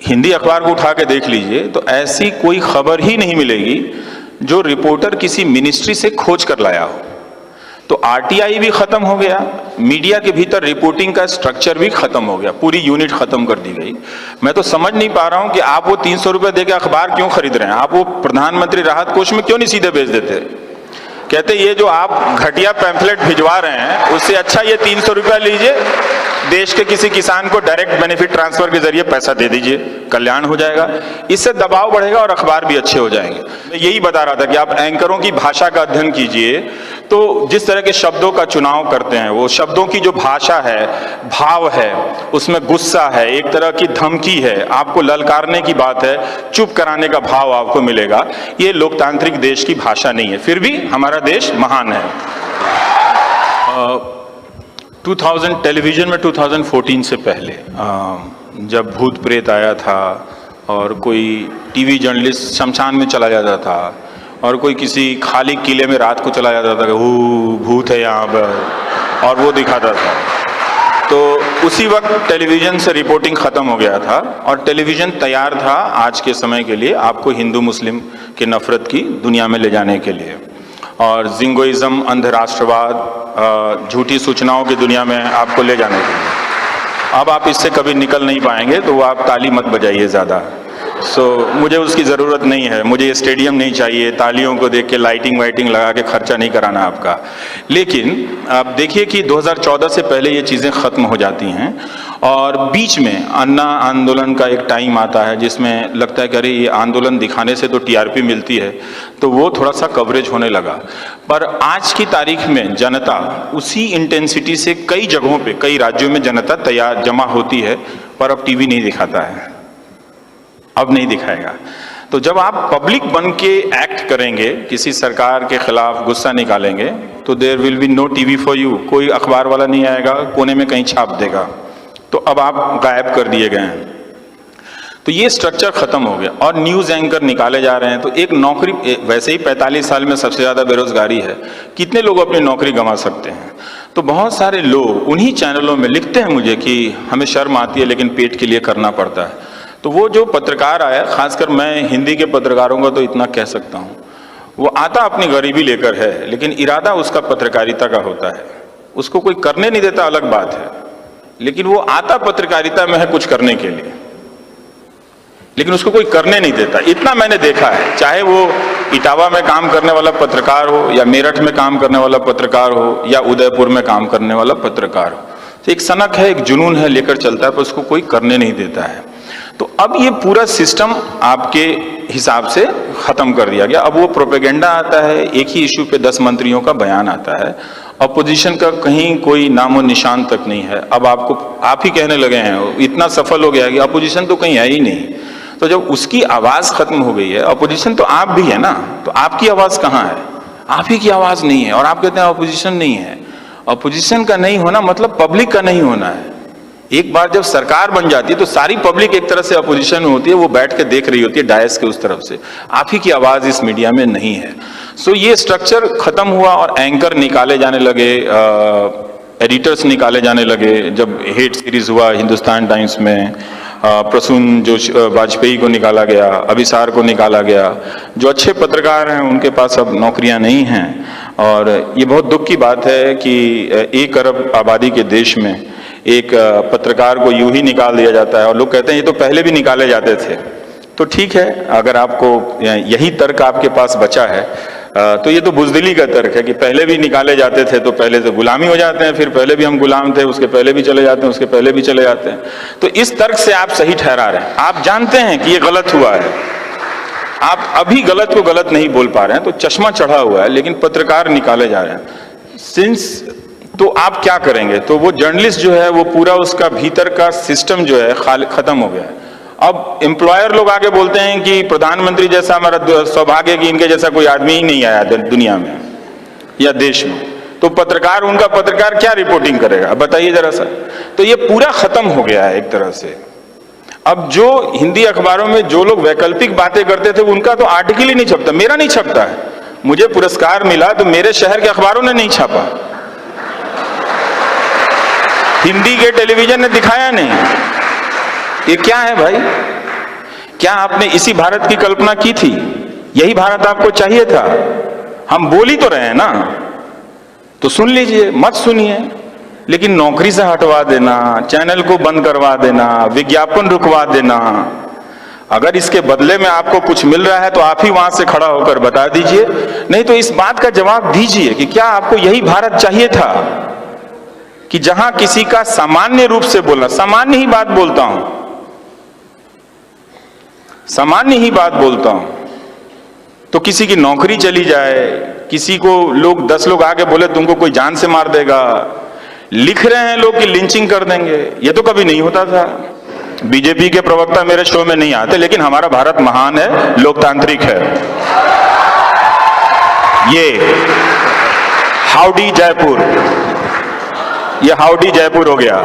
हिंदी अखबार को उठा के देख लीजिए तो ऐसी कोई खबर ही नहीं मिलेगी जो रिपोर्टर किसी मिनिस्ट्री से खोज कर लाया हो। तो आरटीआई भी खत्म हो गया, मीडिया के भीतर रिपोर्टिंग का स्ट्रक्चर भी खत्म हो गया, पूरी यूनिट खत्म कर दी गई। मैं तो समझ नहीं पा रहा हूं कि आप वो 300 रुपए देके अखबार क्यों खरीद रहे हैं। आप वो प्रधानमंत्री राहत कोष में क्यों नहीं सीधे भेज देते। कहते ये जो आप घटिया पैम्फलेट भिजवा रहे हैं उससे अच्छा ये 300 रुपया लीजिए, देश के किसी किसान को डायरेक्ट बेनिफिट ट्रांसफर के जरिए पैसा दे दीजिए, कल्याण हो जाएगा। इससे दबाव बढ़ेगा और अखबार भी अच्छे हो जाएंगे। मैं यही बता रहा था कि आप एंकरों की भाषा का अध्ययन कीजिए तो जिस तरह के शब्दों का चुनाव करते हैं, वो शब्दों की जो भाषा है, भाव है, उसमें गुस्सा है, एक तरह की धमकी है, आपको ललकारने की बात है, चुप कराने का भाव आपको मिलेगा। ये लोकतांत्रिक देश की भाषा नहीं है, फिर भी हमारा देश महान है। 2000 टेलीविजन में 2014 से पहले जब भूत प्रेत आया था और कोई टीवी जर्नलिस्ट शमशान में चला जाता था और कोई किसी खाली किले में रात को चला जाता था कि भूत है यहाँ पर, और वो दिखाता था, तो उसी वक्त टेलीविजन से रिपोर्टिंग खत्म हो गया था और टेलीविजन तैयार था आज के समय के लिए आपको हिंदू मुस्लिम की नफरत की दुनिया में ले जाने के लिए, और जिंगोइज्म, अंधराष्ट्रवाद, झूठी सूचनाओं की दुनिया में आपको ले जाने के लिए। अब आप इससे कभी निकल नहीं पाएंगे, तो वो आप ताली मत बजाइए ज़्यादा। मुझे उसकी ज़रूरत नहीं है, मुझे ये स्टेडियम नहीं चाहिए, तालियों को देख के लाइटिंग वाइटिंग लगा के खर्चा नहीं कराना आपका। लेकिन आप देखिए कि 2014 से पहले ये चीज़ें ख़त्म हो जाती हैं और बीच में अन्ना आंदोलन का एक टाइम आता है जिसमें लगता है कि अरे ये आंदोलन दिखाने से तो टीआरपी मिलती है, तो वो थोड़ा सा कवरेज होने लगा। पर आज की तारीख में जनता उसी इंटेंसिटी से कई जगहों पे, कई राज्यों में जनता तैयार जमा होती है, पर अब टीवी नहीं दिखाता है, अब नहीं दिखाएगा। तो जब आप पब्लिक बन के एक्ट करेंगे, किसी सरकार के खिलाफ गुस्सा निकालेंगे, तो there will be no TV for you. कोई अखबार वाला नहीं आएगा, कोने में कहीं छाप देगा। तो अब आप गायब कर दिए गए हैं। तो ये स्ट्रक्चर खत्म हो गया और न्यूज़ एंकर निकाले जा रहे हैं। तो एक नौकरी, वैसे ही 45 साल में सबसे ज़्यादा बेरोजगारी है, कितने लोग अपनी नौकरी गंवा सकते हैं। तो बहुत सारे लोग उन्हीं चैनलों में लिखते हैं मुझे कि हमें शर्म आती है लेकिन पेट के लिए करना पड़ता है। तो वो जो पत्रकार आया, खासकर मैं हिंदी के पत्रकारों का तो इतना कह सकता हूँ, वो आता अपनी गरीबी लेकर है, लेकिन इरादा उसका पत्रकारिता का होता है। उसको कोई करने नहीं देता, अलग बात है, लेकिन वो आता पत्रकारिता में है कुछ करने के लिए, लेकिन उसको कोई करने नहीं देता। इतना मैंने देखा है, चाहे वो इटावा में काम करने वाला पत्रकार हो या मेरठ में काम करने वाला पत्रकार हो या उदयपुर में काम करने वाला पत्रकार हो। तो एक सनक है, एक जुनून है, लेकर चलता है, पर उसको कोई करने नहीं देता है। तो अब ये पूरा सिस्टम आपके हिसाब से खत्म कर दिया गया। अब वो प्रोपेगेंडा आता है, एक ही इशू पे 10 मंत्रियों का बयान आता है, अपोजिशन का कहीं कोई नामो निशान तक नहीं है। अब आप ही कहने लगे हैं, इतना सफल हो गया है कि अपोजिशन तो कहीं है ही नहीं। तो जब उसकी आवाज खत्म हो गई है, अपोजिशन तो आप भी है ना, तो आपकी आवाज कहाँ है? आप ही की आवाज नहीं है और आप कहते हैं अपोजिशन नहीं है। अपोजिशन का नहीं होना मतलब पब्लिक का नहीं होना है। एक बार जब सरकार बन जाती है तो सारी पब्लिक एक तरह से अपोजिशन में होती है, वो बैठ के देख रही होती है डायस के उस तरफ से। आप ही की आवाज इस मीडिया में नहीं है। ये स्ट्रक्चर खत्म हुआ और एंकर निकाले जाने लगे, एडिटर्स निकाले जाने लगे। जब हेट सीरीज हुआ हिंदुस्तान टाइम्स में, प्रसून जो वाजपेयी को निकाला गया, अभिसार को निकाला गया। जो अच्छे पत्रकार हैं उनके पास अब नौकरियां नहीं हैं और ये बहुत दुख की बात है कि 1 अरब आबादी के देश में एक पत्रकार को यूं ही निकाल दिया जाता है। और लोग कहते हैं ये तो पहले भी निकाले जाते थे। तो ठीक है, अगर आपको यही तर्क आपके पास बचा है तो ये तो बुजदिली का तर्क है कि पहले भी निकाले जाते थे तो पहले से गुलामी हो जाते हैं, फिर पहले भी हम गुलाम थे, उसके पहले भी चले जाते हैं, उसके पहले भी चले जाते हैं। तो इस तर्क से आप सही ठहरा रहे हैं, आप जानते हैं कि ये गलत हुआ है, आप अभी गलत को गलत नहीं बोल पा रहे हैं, तो चश्मा चढ़ा हुआ है, लेकिन पत्रकार निकाले जा रहे हैं। तो आप क्या करेंगे? तो वो जर्नलिस्ट जो है वो पूरा उसका भीतर का सिस्टम जो है खत्म हो गया है। अब एम्प्लॉयर लोग आके बोलते हैं कि प्रधानमंत्री जैसा हमारा सौभाग्य कि इनके जैसा कोई आदमी ही नहीं आया दुनिया में या देश में। तो पत्रकार, उनका पत्रकार क्या रिपोर्टिंग करेगा, बताइए जरा सा। तो ये पूरा खत्म हो गया है एक तरह से। अब जो हिंदी अखबारों में जो लोग वैकल्पिक बातें करते थे उनका तो आर्टिकल ही नहीं छपता। मेरा नहीं छपता है, मुझे पुरस्कार मिला तो मेरे शहर के अखबारों ने नहीं छापा, हिंदी के टेलीविजन ने दिखाया नहीं। ये क्या है भाई? क्या आपने इसी भारत की कल्पना की थी? यही भारत आपको चाहिए था? हम बोल ही तो रहे हैं ना, तो सुन लीजिए, मत सुनिए। लेकिन नौकरी से हटवा देना, चैनल को बंद करवा देना, विज्ञापन रुकवा देना, अगर इसके बदले में आपको कुछ मिल रहा है तो आप ही वहां से खड़ा होकर बता दीजिए। नहीं तो इस बात का जवाब दीजिए कि क्या आपको यही भारत चाहिए था कि जहां किसी का सामान्य रूप से बोलना, सामान्य ही बात बोलता हूं, सामान्य ही बात बोलता हूं, तो किसी की नौकरी चली जाए, किसी को लोग 10 लोग आके बोले तुमको कोई जान से मार देगा, लिख रहे हैं लोग कि लिंचिंग कर देंगे। ये तो कभी नहीं होता था। बीजेपी के प्रवक्ता मेरे शो में नहीं आते, लेकिन हमारा भारत महान है, लोकतांत्रिक है। ये हाउडी जयपुर, ये हाउडी जयपुर हो गया।